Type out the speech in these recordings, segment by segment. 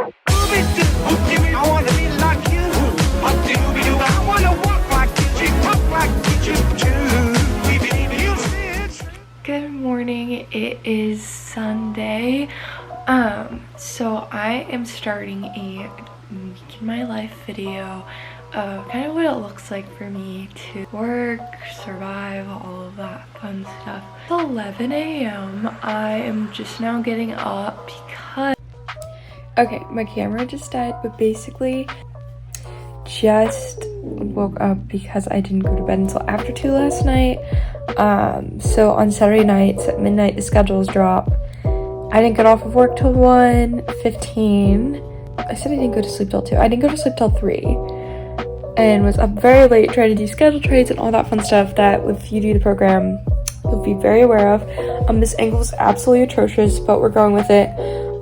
I wanna be like you. I wanna walk like you, talk like you too. Good morning. It is Sunday. So I am starting a week in my life video of kind of what it looks like for me to work, survive, all of that fun stuff. It's 11 a.m. I am just now getting up because okay, my camera just died, but basically just woke up because I didn't go to bed until after 2 last night. So on Saturday nights at midnight the schedules drop. I didn't get off of work till 1:15. I said I didn't go to sleep till 2. I didn't go to sleep till 3 and was up very late trying to do schedule trades and all that fun stuff that if you do the program you'll be very aware of. This angle is absolutely atrocious, but we're going with it.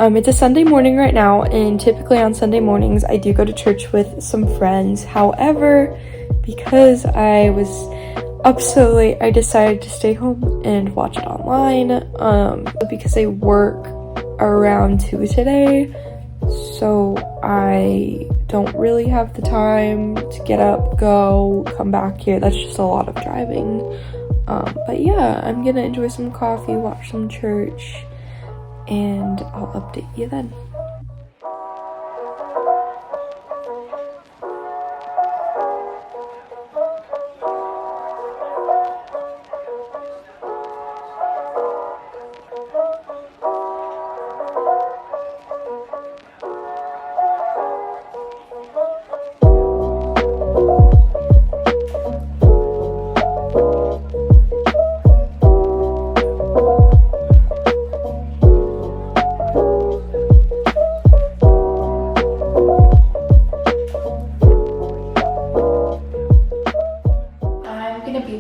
It's a Sunday morning right now, and typically on Sunday mornings I do go to church with some friends. However, because I was up so late, I decided to stay home and watch it online, because I work around 2 today, so I don't really have the time to get up, go, come back here. That's just a lot of driving. But yeah, I'm gonna enjoy some coffee, watch some church, and I'll update you then.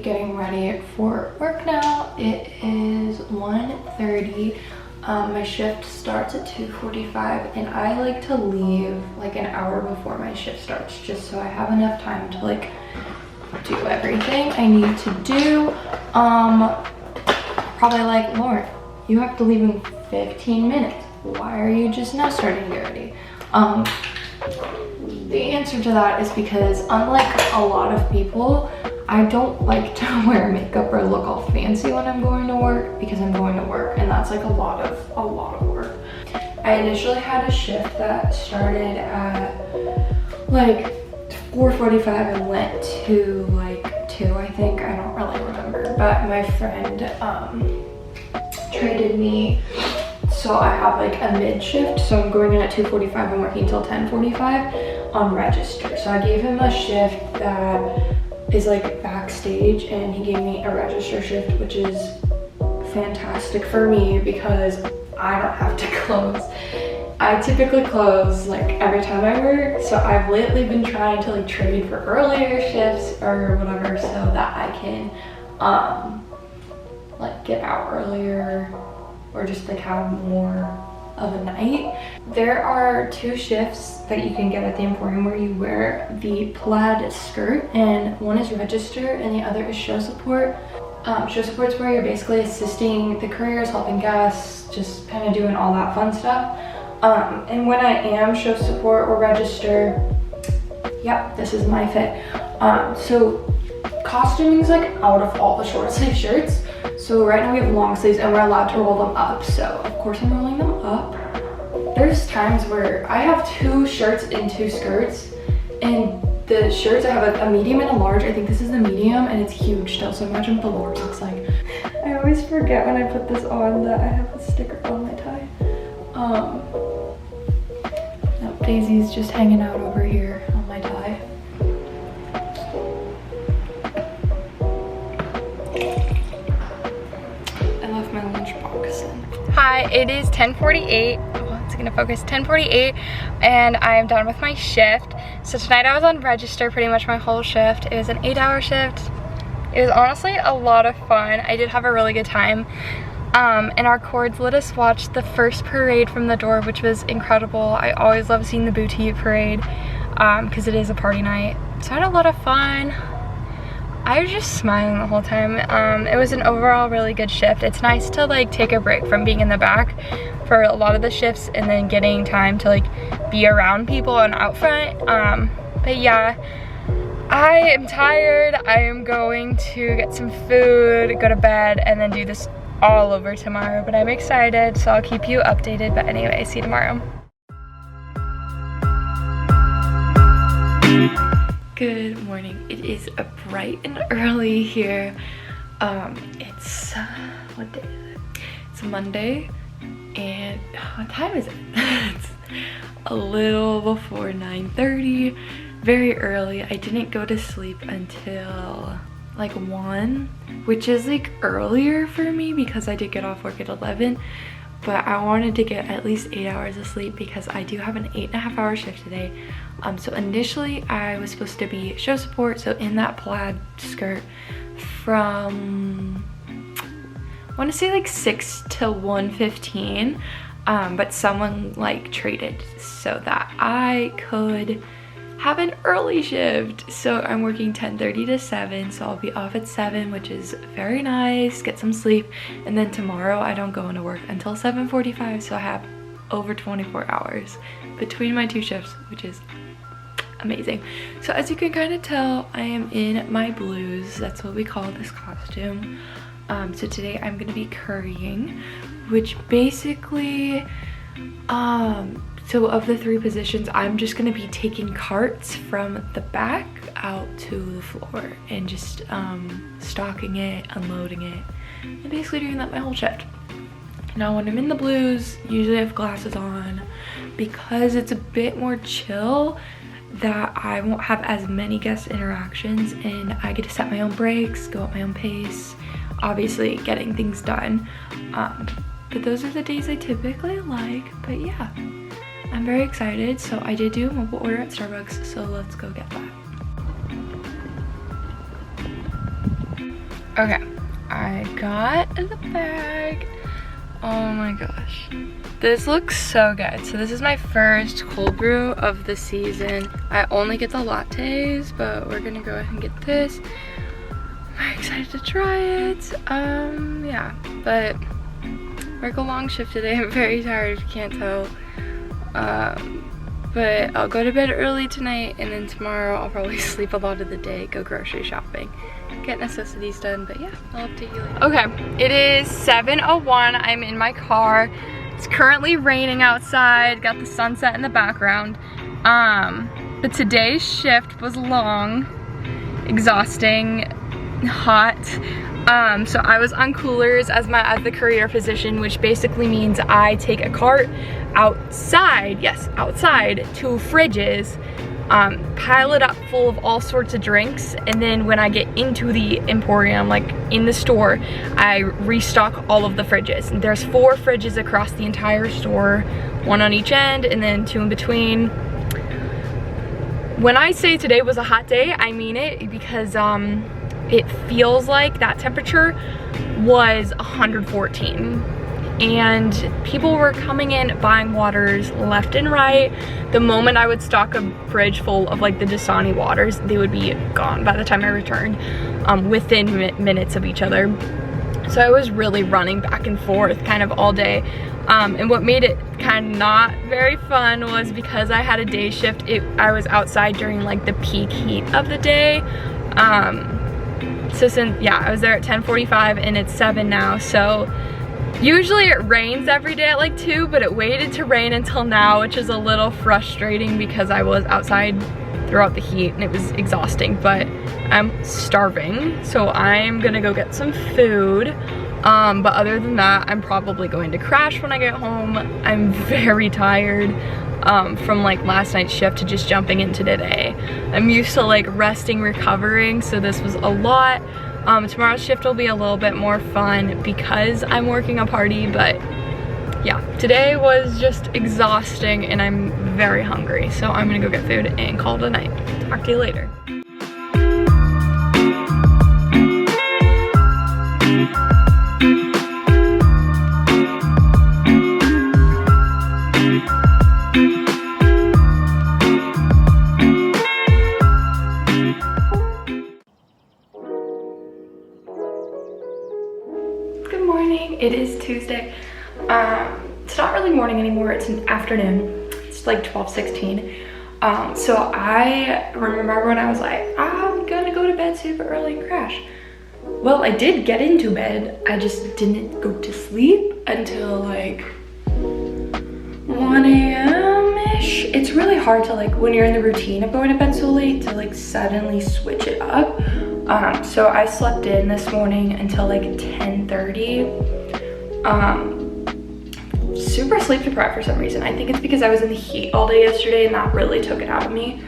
Getting ready for work now. It is 1:30. My shift starts at 2:45, and I like to leave like an hour before my shift starts just so I have enough time to like do everything I need to do. Probably like, Lauren, you have to leave in 15 minutes. Why are you just now starting to get ready? The answer to that is because unlike a lot of people, I don't like to wear makeup or look all fancy when I'm going to work because I'm going to work, and that's like a lot of work. I initially had a shift that started at like 4:45 and went to like 2, I think. I don't really remember, but my friend traded me, so I have like a mid shift, so I'm going in at 2:45 and working till 10:45 on register. So I gave him a shift that is like backstage, and he gave me a register shift, which is fantastic for me because I don't have to close. I typically close like every time I work, so I've lately been trying to like trade for earlier shifts or whatever so that I can like get out earlier or just like have more of a night. There are 2 shifts that you can get at the Emporium where you wear the plaid skirt, and one is register and the other is show support. Show support's where you're basically assisting the couriers, helping guests, just kind of doing all that fun stuff. And when I am show support or register, yep, this is my fit. So costuming is like out of all the short sleeve shirts. So right now we have long sleeves and we're allowed to roll them up. So of course I'm rolling them up. There's times where I have 2 shirts and 2 skirts, and the shirts I have a medium and a large. I think this is the medium and it's huge still. So imagine what the large looks like. I always forget when I put this on that I have a sticker on my tie. No, Daisy's just hanging out over here on my tie. My lunchbox. Hi, it is 10:48. Oh, it's gonna focus. 10:48, and I am done with my shift. So tonight I was on register pretty much my whole shift. It was an 8-hour shift. It was honestly a lot of fun. I did have a really good time. And our cords let us watch the first parade from the door, which was incredible. I always love seeing the boutique parade because it is a party night. So I had a lot of fun. I was just smiling the whole time. It was an overall really good shift. It's nice to like take a break from being in the back for a lot of the shifts and then getting time to like be around people and out front. But yeah, I am tired. I am going to get some food, go to bed, and then do this all over tomorrow. But I'm excited, so I'll keep you updated. But anyway, see you tomorrow. Good morning. It is bright and early here. It's what day is it? It's Monday, and what time is it? It's a little before 9:30. Very early. I didn't go to sleep until like 1, which is like earlier for me because I did get off work at 11. But I wanted to get at least 8 hours of sleep because I do have an 8.5-hour shift today. So initially I was supposed to be show support, so in that plaid skirt from, I want to say like 6 to 1:15, but someone like traded so that I could have an early shift. So I'm working 10:30 to 7, so I'll be off at 7, which is very nice, get some sleep. And then tomorrow I don't go into work until 7:45, so I have over 24 hours between my 2 shifts, which is amazing. So as you can kind of tell, I am in my blues. That's what we call this costume. So today I'm gonna be currying, which basically so of the 3 positions, I'm just gonna be taking carts from the back out to the floor and just stocking it, unloading it, and basically doing that my whole shift. Now when I'm in the blues, usually I have glasses on because it's a bit more chill, that I won't have as many guest interactions and I get to set my own breaks, go at my own pace, obviously getting things done. But those are the days I typically like. But yeah, I'm very excited. So I did do a mobile order at Starbucks, so let's go get that. Okay, I got the bag. Oh my gosh, this looks so good. So this is my first cold brew of the season. I only get the lattes, but we're gonna go ahead and get this. I'm very excited to try it. Yeah, but work a long shift today. I'm very tired if you can't tell. But I'll go to bed early tonight, and then tomorrow I'll probably sleep a lot of the day, go grocery shopping, get necessities done. But yeah, I'll update you later. Okay, it is 7:01. I'm in my car. It's currently raining outside, got the sunset in the background. But today's shift was long, exhausting, hot. So I was on coolers as the courier position, which basically means I take a cart outside, yes, outside, to fridges, pile it up full of all sorts of drinks, and then when I get into the Emporium, like in the store, I restock all of the fridges. And there's 4 fridges across the entire store, 1 on each end and then 2 in between. When I say today was a hot day, I mean it, because it feels like that temperature was 114. And people were coming in buying waters left and right. The moment I would stock a fridge full of like the Dasani waters, they would be gone by the time I returned, within minutes of each other. So I was really running back and forth kind of all day. And what made it kind of not very fun was because I had a day shift, I was outside during like the peak heat of the day. So since, yeah, I was there at 10:45 and it's 7 now, so usually it rains every day at like 2, but it waited to rain until now, which is a little frustrating because I was outside throughout the heat and it was exhausting, but I'm starving, so I'm gonna go get some food. But other than that, I'm probably going to crash when I get home. I'm very tired from like last night's shift to just jumping into today. I'm used to like resting, recovering, so this was a lot. Tomorrow's shift will be a little bit more fun because I'm working a party, but yeah, today was just exhausting and I'm very hungry, so I'm gonna go get food and call it a night. Talk to you later. It is Tuesday. It's not really morning anymore, it's an afternoon. It's it's like 12:16. So I remember when I was like, I'm gonna go to bed super early and crash. Well, I did get into bed. I just didn't go to sleep until like 1 a.m.-ish. It's really hard to, like, when you're in the routine of going to bed so late, to like suddenly switch it up. So I slept in this morning until like 10:30. Super sleep deprived for some reason. I think it's because I was in the heat all day yesterday and that really took it out of me.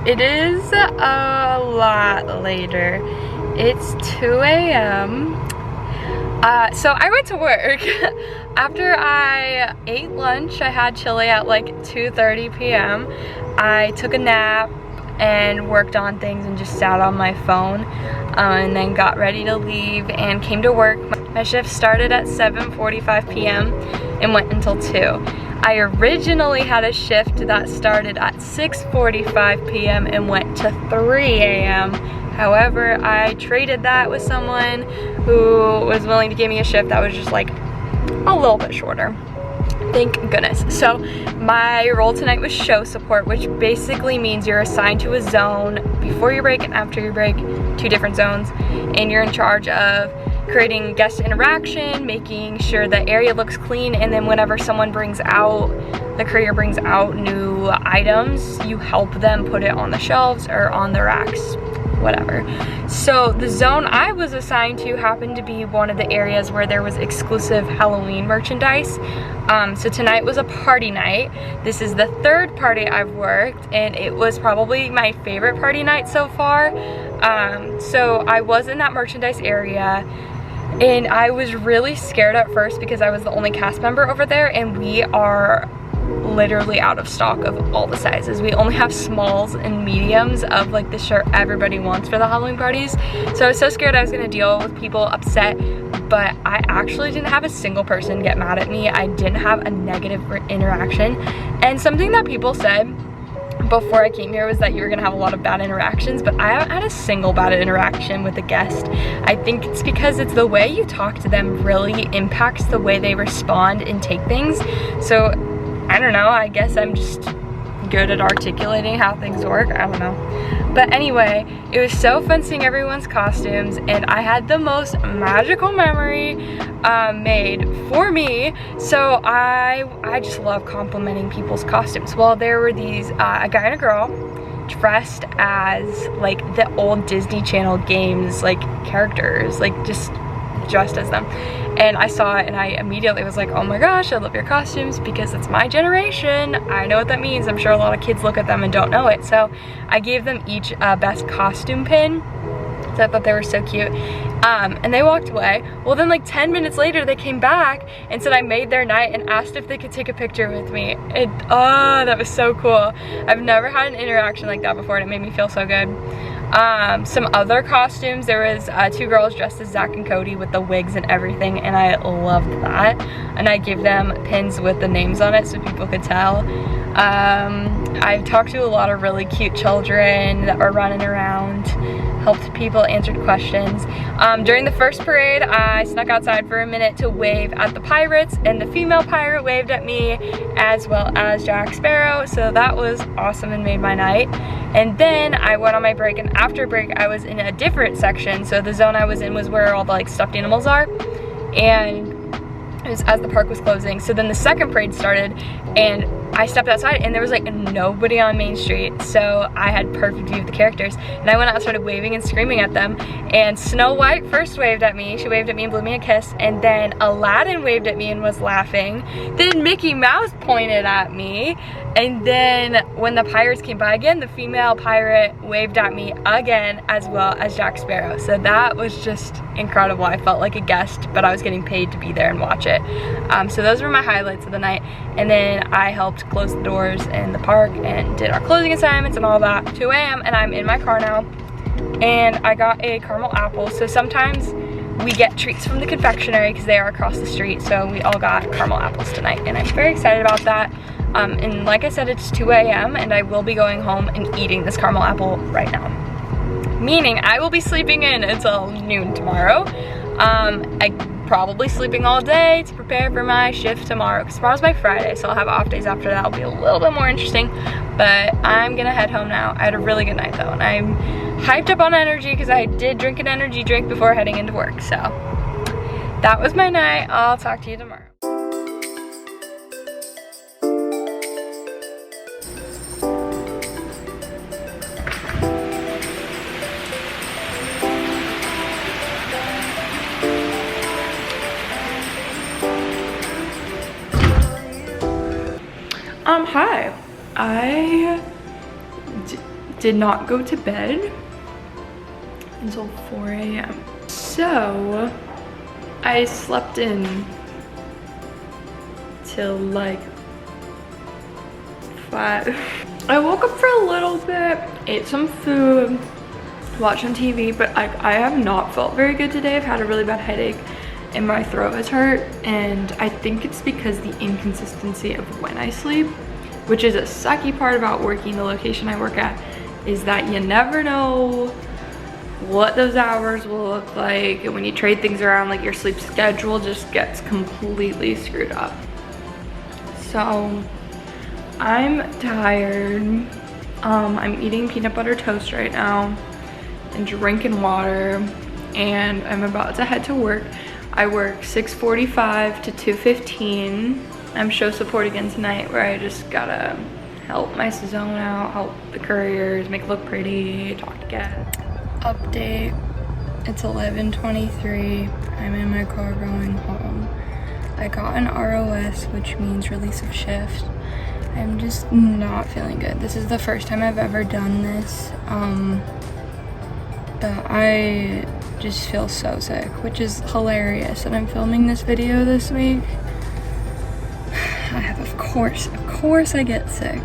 It is a lot later. It's 2 a.m. So I went to work. After I ate lunch, I had chili at like 2:30 p.m. I took a nap and worked on things and just sat on my phone, and then got ready to leave and came to work. My shift started at 7:45 p.m. and went until 2. I originally had a shift that started at 6:45 p.m. and went to 3 a.m. However, I traded that with someone who was willing to give me a shift that was just like a little bit shorter. Thank goodness. So my role tonight was show support, which basically means you're assigned to a zone before your break and after your break, 2 different zones, and you're in charge of creating guest interaction, making sure the area looks clean, and then whenever someone brings out, the courier brings out new items, you help them put it on the shelves or on the racks, whatever. So the zone I was assigned to happened to be one of the areas where there was exclusive Halloween merchandise. So tonight was a party night. This is the 3rd party I've worked, and it was probably my favorite party night so far. So I was in that merchandise area, and I was really scared at first because I was the only cast member over there, and we are literally out of stock of all the sizes. We only have smalls and mediums of like the shirt everybody wants for the Halloween parties. So I was so scared I was gonna deal with people upset, but I actually didn't have a single person get mad at me. I didn't have a negative interaction. And something that people said before I came here was that you were gonna have a lot of bad interactions, but I haven't had a single bad interaction with a guest. I think it's because it's the way you talk to them really impacts the way they respond and take things. So I don't know, I guess I'm just good at articulating how things work. I don't know. But anyway, it was so fun seeing everyone's costumes, and I had the most magical memory made for me. So I just love complimenting people's costumes. Well, there were these, a guy and a girl dressed as like the old Disney Channel games, like characters, like just dressed as them. And I saw it and I immediately was like, oh my gosh, I love your costumes, because it's my generation. I know what that means. I'm sure a lot of kids look at them and don't know it. So I gave them each a best costume pin. So I thought they were so cute. And they walked away. Well, then like 10 minutes later, they came back and said I made their night and asked if they could take a picture with me. Oh, that was so cool. I've never had an interaction like that before, and it made me feel so good. Some other costumes, there was 2 girls dressed as Zach and Cody with the wigs and everything, and I loved that. And I gave them pins with the names on it so people could tell. I've talked to a lot of really cute children that were running around, helped people, answered questions. During the first parade, I snuck outside for a minute to wave at the pirates, and the female pirate waved at me, as well as Jack Sparrow, so that was awesome and made my night. And then I went on my break, and after break I was in a different section. So the zone I was in was where all the like stuffed animals are, and it was as the park was closing. So then the second parade started, and I stepped outside and there was like nobody on Main Street, so I had perfect view of the characters. And I went out and started waving and screaming at them, and Snow White first waved at me. She waved at me and blew me a kiss, and then Aladdin waved at me and was laughing. Then Mickey Mouse pointed at me, and then when the pirates came by again, the female pirate waved at me again, as well as Jack Sparrow. So that was just incredible. I felt like a guest, but I was getting paid to be there and watch it. So those were my highlights of the night. And then I helped close the doors in the park and did our closing assignments and all that. 2 a.m. and I'm in my car now, and I got a caramel apple. So sometimes we get treats from the confectionery because they are across the street, so we all got caramel apples tonight, and I'm very excited about that. And like I said, it's 2 a.m. and I will be going home and eating this caramel apple right now, meaning I will be sleeping in until noon tomorrow. Probably sleeping all day to prepare for my shift tomorrow, because tomorrow's my Friday, so I'll have off days after that. It'll be a little bit more interesting, but I'm gonna head home now. I had a really good night though, and I'm hyped up on energy because I did drink an energy drink before heading into work. So that was my night. I'll talk to you tomorrow. Hi. I did not go to bed until 4 a.m. So I slept in till like 5. I woke up for a little bit, ate some food, watched some TV, but I have not felt very good today. I've had a really bad headache and my throat has hurt, and I think it's because the inconsistency of when I sleep, which is a sucky part about working the location I work at, is that you never know what those hours will look like, and when you trade things around, like your sleep schedule just gets completely screwed up. So I'm tired. I'm eating peanut butter toast right now and drinking water, and I'm about to head to work. I work 6:45 to 2:15. I'm show support again tonight, where I just gotta help my zone out, help the couriers, make it look pretty, talk to guests. Update, it's 11:23. I'm in my car going home. I got an ROS, which means release of shift. I'm just not feeling good. This is the first time I've ever done this, but I just feel so sick, which is hilarious that I'm filming this video this week. Of course I get sick.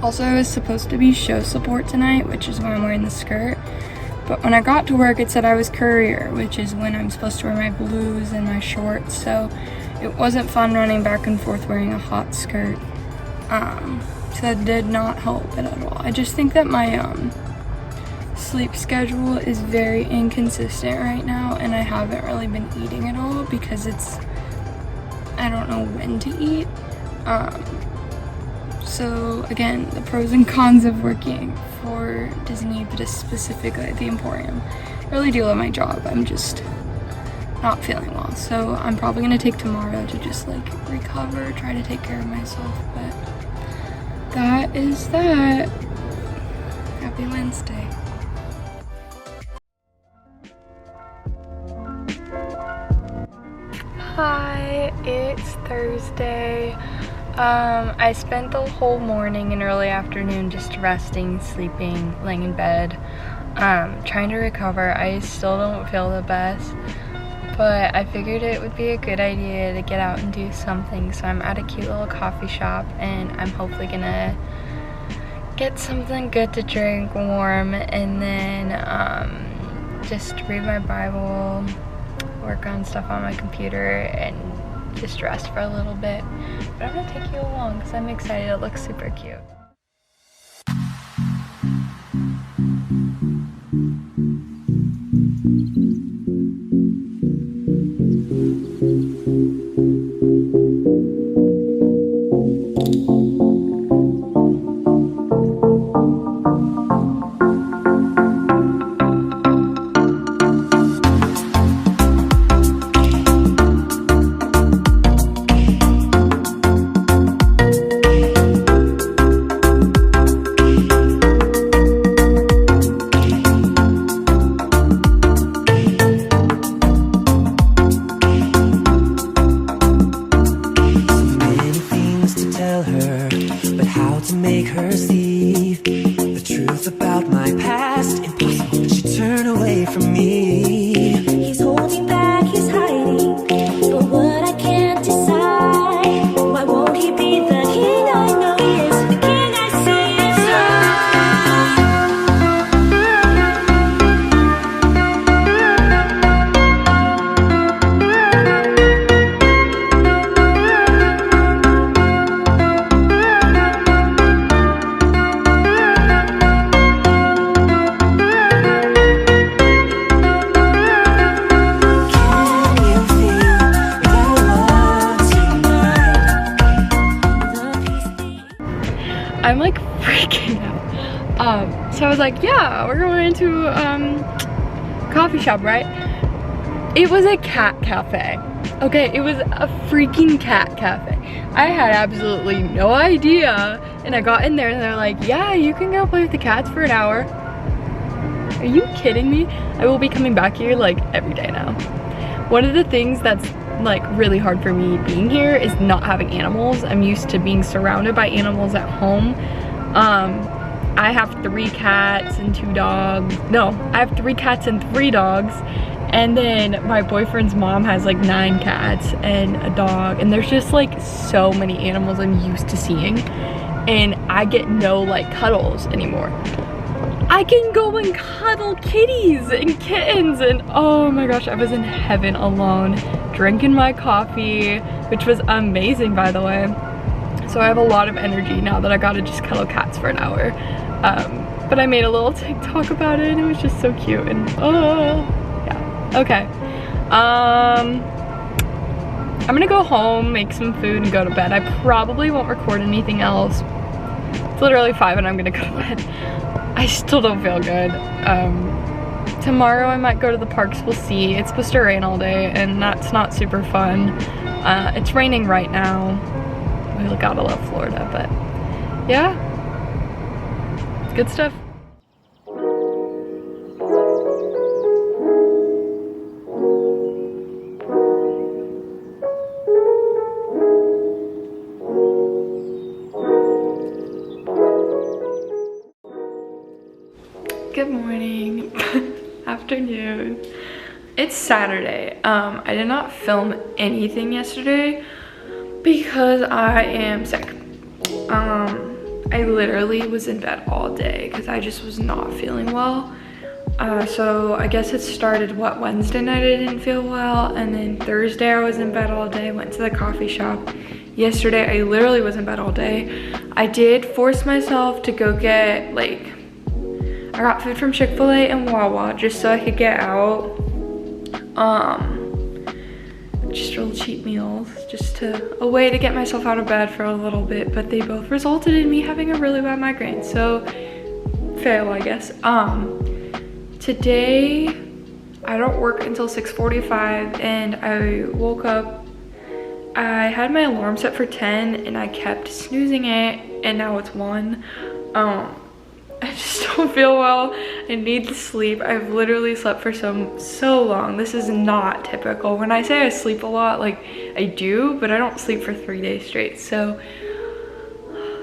Also, I was supposed to be show support tonight, which is why I'm wearing the skirt, but when I got to work it said I was courier, which is when I'm supposed to wear my blues and my shorts, so it wasn't fun running back and forth wearing a hot skirt. So that did not help it at all. I just think that my sleep schedule is very inconsistent right now, and I haven't really been eating at all because I don't know when to eat. So again, the pros and cons of working for Disney, but specifically at the Emporium. I really do love my job. I'm just not feeling well. So I'm probably gonna take tomorrow to just like recover, try to take care of myself. But that is that. Happy Wednesday. Hi, it's Thursday. I spent the whole morning and early afternoon just resting, sleeping, laying in bed, trying to recover. I still don't feel the best, but I figured it would be a good idea to get out and do something. So I'm at a cute little coffee shop and I'm hopefully gonna get something good to drink, warm, and then just read my Bible, work on stuff on my computer, and just rest for a little bit. But I'm gonna take you along because I'm excited. It looks super cute. I'm like freaking out. So I was like, yeah, we're going to coffee shop, right? It was a cat cafe. Okay, it was a freaking cat cafe. I had absolutely no idea. And I got in there and they're like, yeah, you can go play with the cats for an hour. Are you kidding me? I will be coming back here like every day now. One of the things that's like really hard for me being here is not having animals. I'm used to being surrounded by animals at home. I have 3 cats and 2 dogs. No, I have 3 cats and 3 dogs. And then my boyfriend's mom has like 9 cats and a dog. And there's just like so many animals I'm used to seeing. And I get no like cuddles anymore. I can go and cuddle kitties and kittens, and oh my gosh, I was in heaven alone, drinking my coffee, which was amazing, by the way. So I have a lot of energy now that I gotta just cuddle cats for an hour. But I made a little TikTok about it, and it was just so cute, and oh, yeah, okay. I'm gonna go home, make some food, and go to bed. I probably won't record anything else. It's literally 5 and I'm gonna go to bed. I still don't feel good. Tomorrow I might go to the parks, we'll see. It's supposed to rain all day and that's not super fun. It's raining right now. We gotta love Florida, but yeah, good stuff. Good morning, afternoon. It's Saturday. I did not film anything yesterday because I am sick. I literally was in bed all day because I just was not feeling well. So I guess it started, what, Wednesday night I didn't feel well, and then Thursday I was in bed all day, went to the coffee shop. Yesterday I literally was in bed all day. I did force myself to go get, like, I got food from Chick-fil-A and Wawa just so I could get out. just real cheap meals, just a way to get myself out of bed for a little bit, but they both resulted in me having a really bad migraine, so fail, I guess. Today I don't work until 6:45, and I woke up, I had my alarm set for 10 and I kept snoozing it, and now it's 1. I just don't feel well. I need to sleep. I've literally slept for so long. This is not typical. When I say I sleep a lot, like I do, but I don't sleep for 3 days straight. So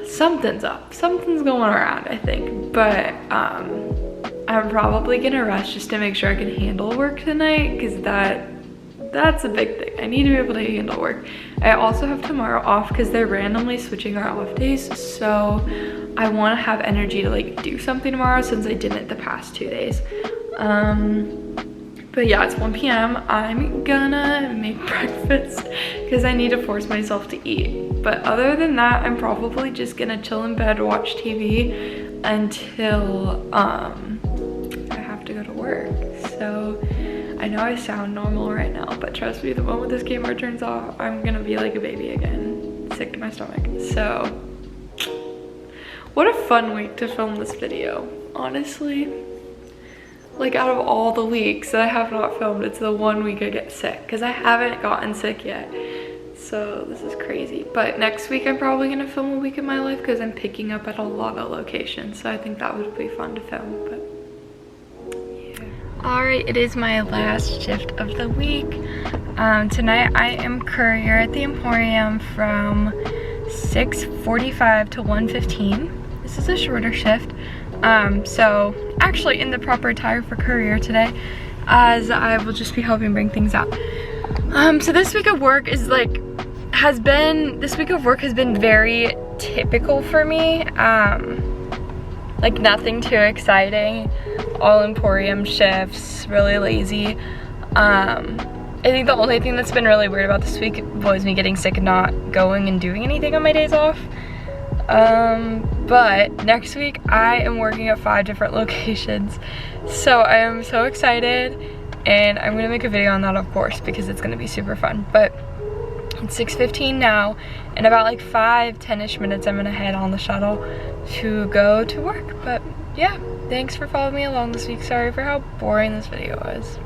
something's up. Something's going around, I think. But I'm probably gonna rush just to make sure I can handle work tonight, because that's a big thing. I need to be able to handle work. I also have tomorrow off because they're randomly switching our off days, so I want to have energy to like do something tomorrow since I didn't the past 2 days. But yeah, it's 1 p.m. I'm gonna make breakfast because I need to force myself to eat. But other than that, I'm probably just gonna chill in bed, watch TV until I have to go to work. So I know I sound normal right now, but trust me, the moment this camera turns off, I'm gonna be like a baby again, sick to my stomach. So, what a fun week to film this video, honestly. Like, out of all the weeks that I have not filmed, it's the one week I get sick, because I haven't gotten sick yet. So this is crazy. But next week I'm probably gonna film a week in my life because I'm picking up at a lot of locations, so I think that would be fun to film. But alright, it is my last shift of the week. Tonight I am courier at the Emporium from 6:45 to 1:15. This is a shorter shift. So actually in the proper attire for courier today, as I will just be helping bring things out. So this week of work has been very typical for me. Like nothing too exciting. All Emporium shifts, really lazy. I think the only thing that's been really weird about this week was me getting sick and not going and doing anything on my days off. But next week I am working at 5 different locations. So I am so excited, and I'm gonna make a video on that, of course, because it's gonna be super fun. But it's 6:15 now. In about like 5-10ish minutes I'm gonna head on the shuttle to go to work. But yeah, thanks for following me along this week. Sorry for how boring this video was.